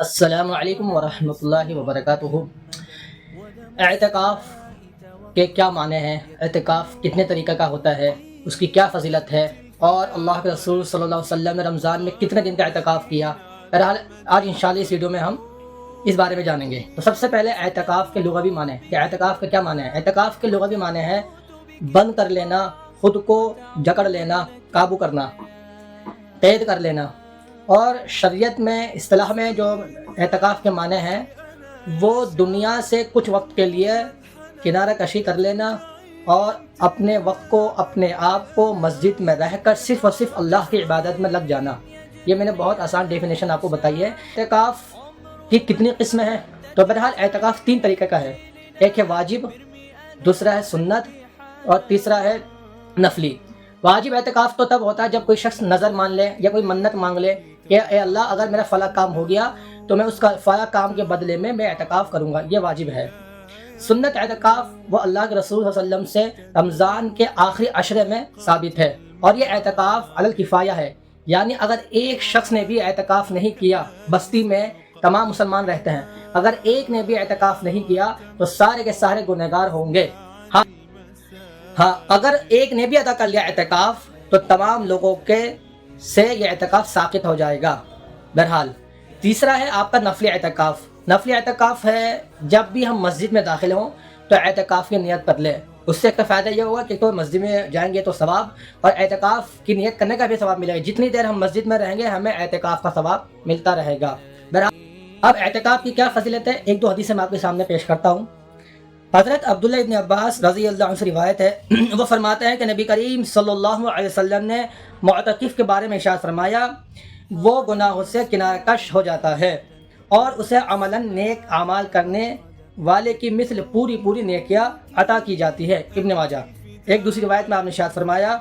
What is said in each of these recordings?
السلام علیکم ورحمۃ اللہ وبرکاتہ۔ اعتکاف کے کیا معنی ہیں؟ اعتکاف کتنے طریقہ کا ہوتا ہے؟ اس کی کیا فضیلت ہے؟ اور اللہ کے رسول صلی اللہ علیہ وسلم نے رمضان میں کتنے دن کا اعتکاف کیا؟ بہرحال آج انشاءاللہ اس ویڈیو میں ہم اس بارے میں جانیں گے۔ تو سب سے پہلے اعتکاف کے لغوی معنی کہ اعتکاف کا کیا معنی ہے؟ اعتکاف کے لغوی معنی ہے بند کر لینا، خود کو جکڑ لینا، قابو کرنا، قید کر لینا۔ اور شریعت میں اصطلاح میں جو اعتکاف کے معنی ہیں وہ دنیا سے کچھ وقت کے لیے کنارہ کشی کر لینا اور اپنے وقت کو، اپنے آپ کو مسجد میں رہ کر صرف اور صرف اللہ کی عبادت میں لگ جانا۔ یہ میں نے بہت آسان ڈیفینیشن آپ کو بتائی ہے۔ اعتکاف کی کتنی قسمیں ہیں؟ تو بہرحال اعتکاف 3 طریقے کا ہے۔ ایک ہے واجب، دوسرا ہے سنت اور تیسرا ہے نفلی۔ واجب اعتکاف تو تب ہوتا ہے جب کوئی شخص نظر مان لے یا کوئی منت مانگ لے کہ اے اللہ اگر میرا فلاں کام ہو گیا تو میں اس کا فلاں کام کے بدلے میں اعتکاف کروں گا، یہ واجب ہے۔ سنت اعتکاف وہ اللہ کے رسول صلی اللہ علیہ وسلم سے رمضان کے آخری عشرے میں ثابت ہے، اور یہ اعتکاف علی الکفایہ ہے، یعنی اگر ایک شخص نے بھی اعتکاف نہیں کیا، بستی میں تمام مسلمان رہتے ہیں، اگر ایک نے بھی اعتکاف نہیں کیا تو سارے کے سارے گنہگار ہوں گے۔ ہاں اگر ایک نے بھی ادا کر لیا اعتکاف تو تمام لوگوں کے سے یہ اعتکاف ساقط ہو جائے گا۔ بہرحال تیسرا ہے آپ کا نفلی اعتکاف۔ نفلی اعتکاف ہے جب بھی ہم مسجد میں داخل ہوں تو اعتکاف کی نیت کر لیں، اس سے کا فائدہ یہ ہوگا کہ تو مسجد میں جائیں گے تو ثواب، اور اعتکاف کی نیت کرنے کا بھی ثواب ملے گا۔ جتنی دیر ہم مسجد میں رہیں گے ہمیں اعتکاف کا ثواب ملتا رہے گا۔ بہرحال اب اعتکاف کی کیا فضیلت ہے، ایک دو حدیثیں میں آپ کے سامنے پیش کرتا ہوں۔ حضرت عبداللہ ابن عباس رضی اللہ عنہ سے روایت ہے، وہ فرماتے ہیں کہ نبی کریم صلی اللہ علیہ وسلم نے معتکف کے بارے میں ارشاد فرمایا، وہ گناہوں سے کنارہ کش ہو جاتا ہے اور اسے عملاً نیک اعمال کرنے والے کی مثل پوری نیکیاں عطا کی جاتی ہے۔ ابن ماجہ۔ ایک دوسری روایت میں آپ نے ارشاد فرمایا،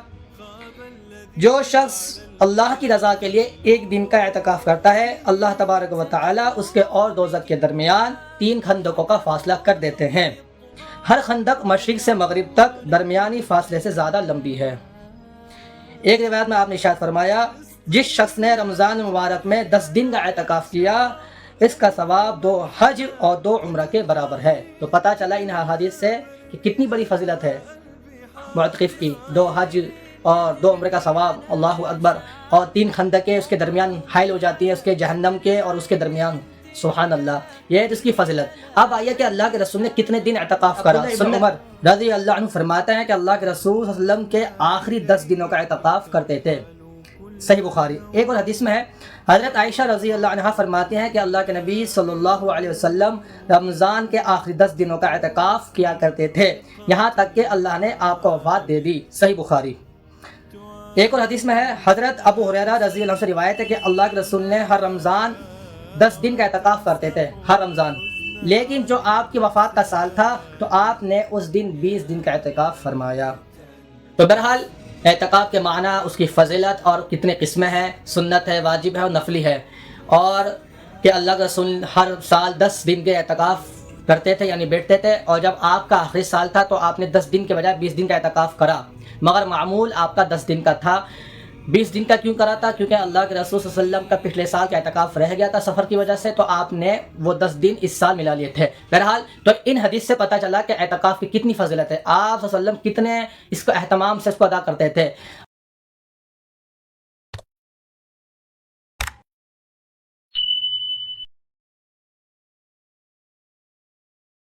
جو شخص اللہ کی رضا کے لیے ایک دن کا اعتکاف کرتا ہے، اللہ تبارک و تعالی اس کے اور دوزخ کے درمیان 3 خندقوں کا فاصلہ کر دیتے ہیں۔ ہر خندق مشرق سے مغرب تک درمیانی فاصلے سے زیادہ لمبی ہے۔ ایک روایت میں آپ نے ارشاد فرمایا، جس شخص نے رمضان مبارک میں 10 دن کا اعتکاف کیا اس کا ثواب 2 حج اور 2 عمرہ کے برابر ہے۔ تو پتہ چلا ان احادیث سے کہ کتنی بڑی فضیلت ہے معتکف کی۔ 2 حج اور 2 عمرے کا ثواب، اللہ اکبر، اور 3 خندقیں اس کے درمیان حائل ہو جاتی ہیں، اس کے جہنم کے اور اس کے درمیان، سبحان اللہ، یہ ہے اس کی فضیلت۔ اب آئیے کہ اللہ کے رسول نے کتنے دن اعتکاف کرا۔ ابن عمر رضی اللہ عنہ فرماتے ہیں کہ اللہ کے رسول صلی اللہ علیہ وسلم کے آخری 10 دنوں کا اعتکاف کرتے تھے۔ صحیح بخاری۔ ایک اور حدیث میں ہے، حضرت عائشہ رضی اللہ عنہا فرماتی ہیں کہ اللہ کے نبی صلی اللہ علیہ وسلم رمضان کے آخری 10 دنوں کا اعتکاف کیا کرتے تھے، یہاں تک کہ اللہ نے آپ کو وفات دے دی۔ صحیح بخاری۔ ایک اور حدیث میں ہے، حضرت ابو ہریرہ رضی اللہ عنہ سے روایت ہے کہ اللہ کے رسول نے ہر رمضان 10 دن کا اعتکاف کرتے تھے، ہر رمضان، لیکن جو آپ کی وفات کا سال تھا تو آپ نے اس دن 20 دن کا اعتکاف فرمایا۔ تو بہرحال اعتکاف کے معنی، اس کی فضیلت اور کتنے قسمیں ہیں، سنت ہے، واجب ہے اور نفلی ہے، اور کہ اللہ کے رسول ہر سال 10 دن کے اعتکاف کرتے تھے، یعنی بیٹھتے تھے، اور جب آپ کا آخری سال تھا تو آپ نے 10 دن کے بجائے 20 دن کا اعتکاف کرا، مگر معمول آپ کا 10 دن کا تھا۔ 20 دن کا کیوں کرا تھا؟ کیونکہ اللہ کے رسول صلی اللہ علیہ وسلم کا پچھلے سال کا اعتکاف رہ گیا تھا سفر کی وجہ سے، تو آپ نے وہ 10 دن اس سال ملا لیے تھے۔ بہرحال تو ان حدیث سے پتہ چلا کہ اعتکاف کی کتنی فضیلت ہے، آپ صلی اللہ علیہ وسلم کتنے اس کو اہتمام سے اس کو ادا کرتے تھے۔